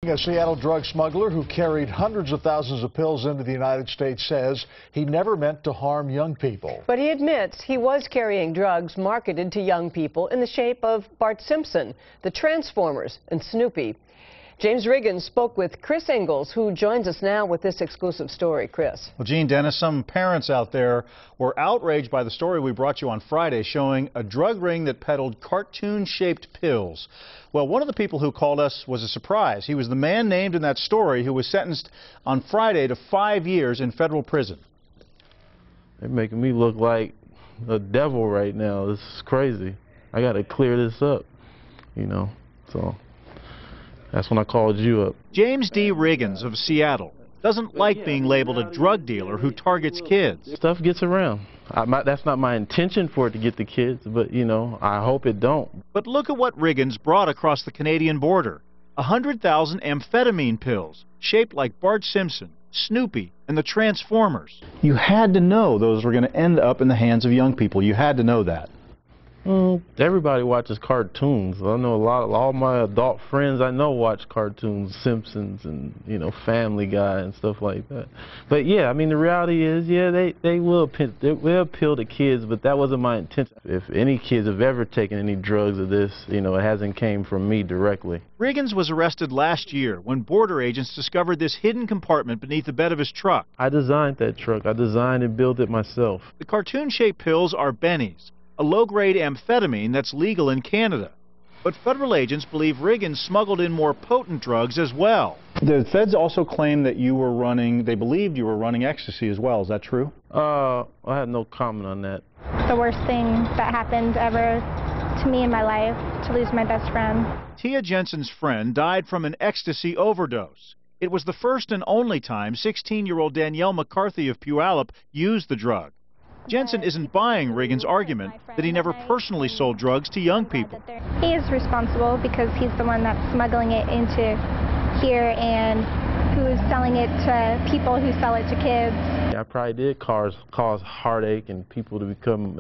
A Seattle drug smuggler who carried hundreds of thousands of pills into the United States says he never meant to harm young people. But he admits he was carrying drugs marketed to young people in the shape of Bart Simpson, the Transformers, and Snoopy. James Riggins spoke with Chris Ingalls, who joins us now with this exclusive story. Chris. Well, Gene, Dennis, some parents out there were outraged by the story we brought you on Friday showing a drug ring that peddled cartoon-shaped pills. Well, one of the people who called us was a surprise. He was the man named in that story who was sentenced on Friday to 5 years in federal prison. They're making me look like a devil right now. This is crazy. I got to clear this up, so that's when I called you up. James D. Riggins of Seattle doesn't like being labeled a drug dealer who targets kids. Stuff gets around. That's not my intention for it to get the kids, but, I hope it don't. But look at what Riggins brought across the Canadian border. 100,000 amphetamine pills shaped like Bart Simpson, Snoopy, and the Transformers. You had to know those were going to end up in the hands of young people. You had to know that. Everybody watches cartoons. I know all my adult friends I know watch cartoons, Simpsons and, Family Guy and stuff like that. But yeah, the reality is, they will appeal to kids, but that wasn't my intention. If any kids have ever taken any drugs of this, it hasn't came from me directly. Riggins was arrested last year when border agents discovered this hidden compartment beneath the bed of his truck. I designed that truck. I designed and built it myself. The cartoon-shaped pills are bennies, a low-grade amphetamine that's legal in Canada. But federal agents believe Riggins smuggled in more potent drugs as well. The feds also claim that they believed you were running ecstasy as well. Is that true? I have no comment on that. The worst thing that happened ever to me in my life, to lose my best friend. Tia Jensen's friend died from an ecstasy overdose. It was the first and only time 16-year-old Danielle McCarthy of Puyallup used the drug. Jensen isn't buying Riggins' argument that he never personally sold drugs to young people. He is responsible because he's the one that's smuggling it into here and who's selling it to people who sell it to kids. I probably did cause heartache and people to become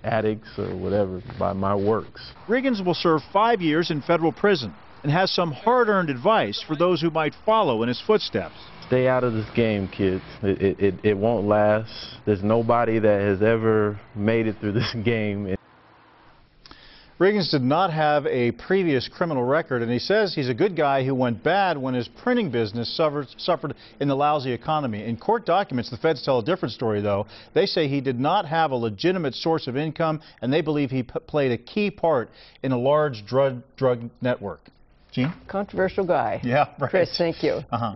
addicts or whatever by my works. Riggins will serve 5 years in federal prison and has some hard-earned advice for those who might follow in his footsteps. Stay out of this game, kids. It won't last. There's nobody that has ever made it through this game. Riggins did not have a previous criminal record, and he says he's a good guy who went bad when his printing business suffered in the lousy economy. In court documents, the feds tell a different story, though. They say he did not have a legitimate source of income, and they believe he played a key part in a large drug network. Gene? Controversial guy. Yeah, right. Chris, thank you. Uh-huh.